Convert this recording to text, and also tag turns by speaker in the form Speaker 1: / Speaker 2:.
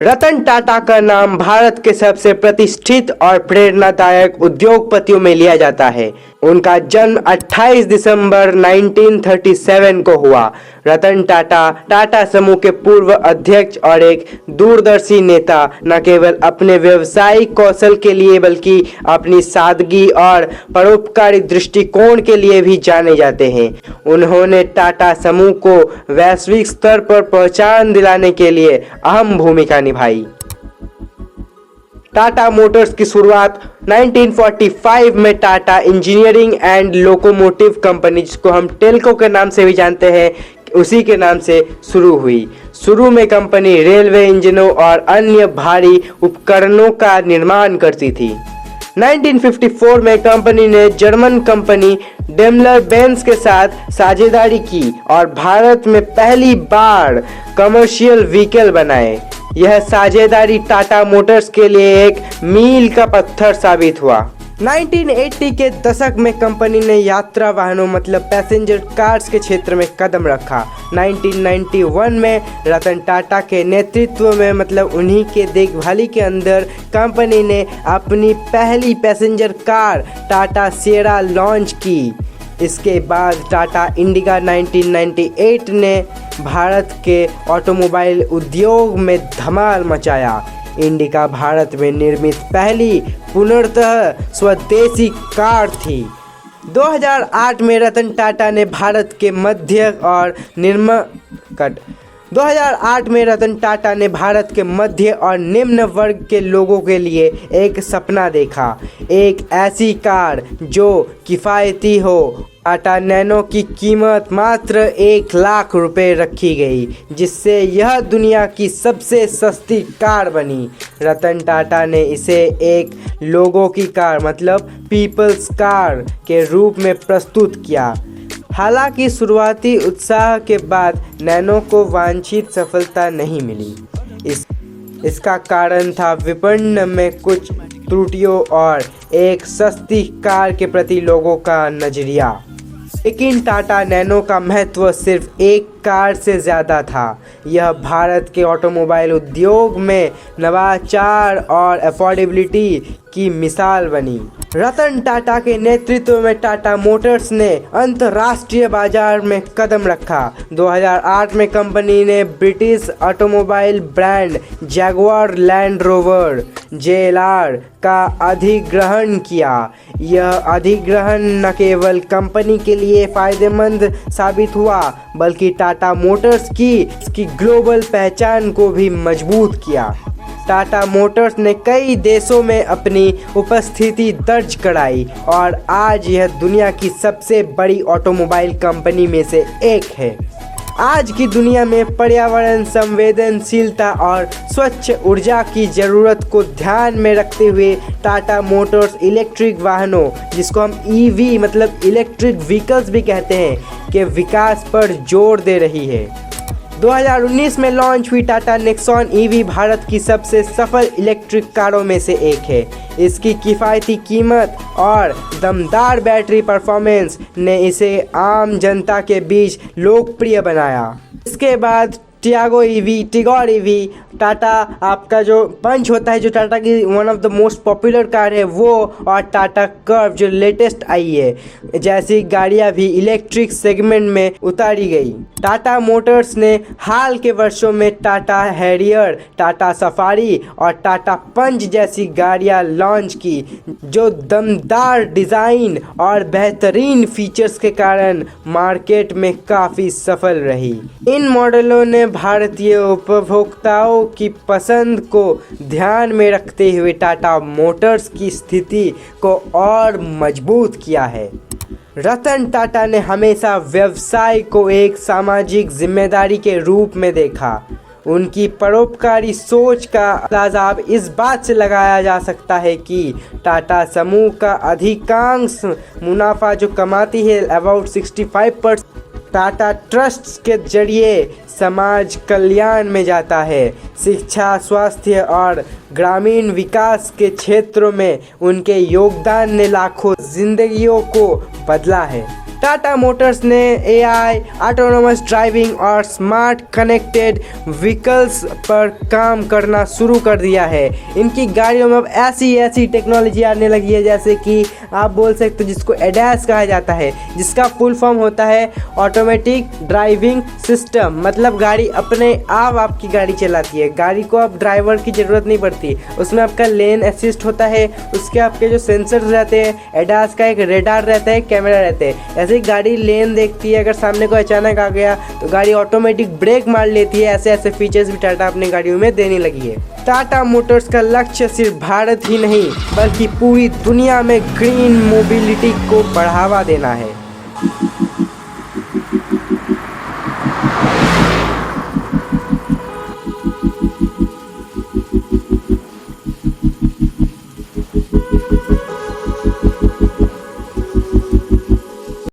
Speaker 1: रतन टाटा का नाम भारत के सबसे प्रतिष्ठित और प्रेरणादायक उद्योगपतियों में लिया जाता है। उनका जन्म 28 दिसंबर 1937 को हुआ। रतन टाटा टाटा समूह के पूर्व अध्यक्ष और एक दूरदर्शी नेता न केवल अपने व्यावसायिक कौशल के लिए बल्कि अपनी सादगी और परोपकारी दृष्टिकोण के लिए भी जाने जाते हैं। उन्होंने टाटा समूह को वैश्विक स्तर पर पहचान दिलाने के लिए अहम भूमिका निभाई। टाटा मोटर्स की शुरुआत 1945 में Tata engineering and locomotive company, जिसको हम टेल्को के नाम से भी जानते हैं, उसी के नाम से शुरू हुई। शुरू में कंपनी रेलवे इंजनों और अन्य भारी उपकरणों का निर्माण करती थी। 1954 में कंपनी ने जर्मन कंपनी डेमलर बेंज के साथ साझेदारी की और भारत में पहली बार कमर्शियल व्हीकल बनाए। यह साझेदारी टाटा मोटर्स के लिए एक मील का पत्थर साबित हुआ। 1980 के दशक में कंपनी ने यात्रा वाहनों मतलब पैसेंजर कार्स के क्षेत्र में कदम रखा। 1991 में रतन टाटा के नेतृत्व में मतलब उन्हीं के देखभाली के अंदर कंपनी ने अपनी पहली passenger car Tata Sierra launch की। इसके बाद टाटा इंडिका 1998 ने भारत के ऑटोमोबाइल उद्योग में धमाल मचाया। इंडिका भारत में निर्मित पहली पूर्णतः स्वदेशी कार थी। 2008 में रतन टाटा ने भारत के मध्य और निम्न वर्ग के लोगों के लिए एक सपना देखा, एक ऐसी कार जो किफ़ायती हो। टाटा नैनो की कीमत मात्र 1 लाख रुपए रखी गई, जिससे यह दुनिया की सबसे सस्ती कार बनी। रतन टाटा ने इसे एक लोगों की कार मतलब पीपल्स कार के रूप में प्रस्तुत किया। हालांकि शुरुआती उत्साह के बाद नैनो को वांछित सफलता नहीं मिली। इसका कारण था विपणन में कुछ त्रुटियों और एक सस्ती कार के प्रति लोगों का नजरिया। लेकिन टाटा नैनो का महत्व सिर्फ एक कार से ज़्यादा था। यह भारत के ऑटोमोबाइल उद्योग में नवाचार और अफोर्डेबिलिटी की मिसाल बनी। रतन टाटा के नेतृत्व में टाटा मोटर्स ने अंतर्राष्ट्रीय बाजार में कदम रखा। 2008 में कंपनी ने British automobile brand Jaguar land rover JLR का अधिग्रहण किया। यह अधिग्रहण न केवल कंपनी के लिए फायदेमंद साबित हुआ बल्कि टाटा मोटर्स की ग्लोबल पहचान को भी मजबूत किया। टाटा मोटर्स ने कई देशों में अपनी उपस्थिति दर्ज कराई और आज यह दुनिया की सबसे बड़ी ऑटोमोबाइल कंपनी में से एक है। आज की दुनिया में पर्यावरण संवेदनशीलता और स्वच्छ ऊर्जा की ज़रूरत को ध्यान में रखते हुए टाटा मोटर्स इलेक्ट्रिक वाहनों, जिसको हम EV मतलब इलेक्ट्रिक व्हीकल्स भी कहते हैं, के विकास पर जोर दे रही है। 2019 में लॉन्च हुई टाटा नेक्सॉन EV भारत की सबसे सफल इलेक्ट्रिक कारों में से एक है। इसकी किफ़ायती कीमत और दमदार बैटरी परफॉर्मेंस ने इसे आम जनता के बीच लोकप्रिय बनाया। इसके बाद टिगोर EV टाटा आपका जो पंच होता है, जो टाटा की one of the most popular car है वो, और टाटा कर्व जो लेटेस्ट आई है, जैसी गाड़ियां भी इलेक्ट्रिक सेगमेंट में उतारी गई। टाटा मोटर्स ने हाल के वर्षों में टाटा हैरियर, टाटा सफारी और टाटा पंच जैसी गाड़ियां लॉन्च की, जो दमदार डिज़ाइन और बेहतरीन फीचर्स के कारण मार्केट में काफ़ी सफल रही। इन मॉडलों ने भारतीय उपभोक्ताओं की पसंद को ध्यान में रखते हुए टाटा मोटर्स की स्थिति को और मजबूत किया है। रतन टाटा ने हमेशा व्यवसाय को एक सामाजिक जिम्मेदारी के रूप में देखा। उनकी परोपकारी सोच का अंदाजा अब इस बात से लगाया जा सकता है कि टाटा समूह का अधिकांश मुनाफा जो कमाती है अबाउट 65% टाटा ट्रस्ट्स के जरिए समाज कल्याण में जाता है। शिक्षा, स्वास्थ्य और ग्रामीण विकास के क्षेत्रों में उनके योगदान ने लाखों जिंदगियों को बदला है। टाटा मोटर्स ने AI, ऑटोनोमस ड्राइविंग और स्मार्ट कनेक्टेड व्हीकल्स पर काम करना शुरू कर दिया है। इनकी गाड़ियों में अब ऐसी टेक्नोलॉजी आने लगी है, जैसे कि आप बोल सकते हो जिसको ADAS कहा जाता है, जिसका फुल फॉर्म होता है ऑटोमेटिक ड्राइविंग सिस्टम। मतलब गाड़ी अपने आप आपकी गाड़ी चलाती है, गाड़ी को अब ड्राइवर की ज़रूरत नहीं पड़ती। उसमें आपका लेन असिस्ट होता है, उसके आपके जो सेंसर रहते हैं, ADAS का एक रेडार रहता है, कैमरा रहते हैं। ऐसे ही गाड़ी लेन देखती है, अगर सामने को अचानक आ गया तो गाड़ी ऑटोमेटिक ब्रेक मार लेती है। ऐसे फीचर्स भी टाटा अपनी गाड़ियों में देने लगी है। टाटा मोटर्स का लक्ष्य सिर्फ भारत ही नहीं बल्कि पूरी दुनिया में ग्रीन मोबिलिटी को बढ़ावा देना है।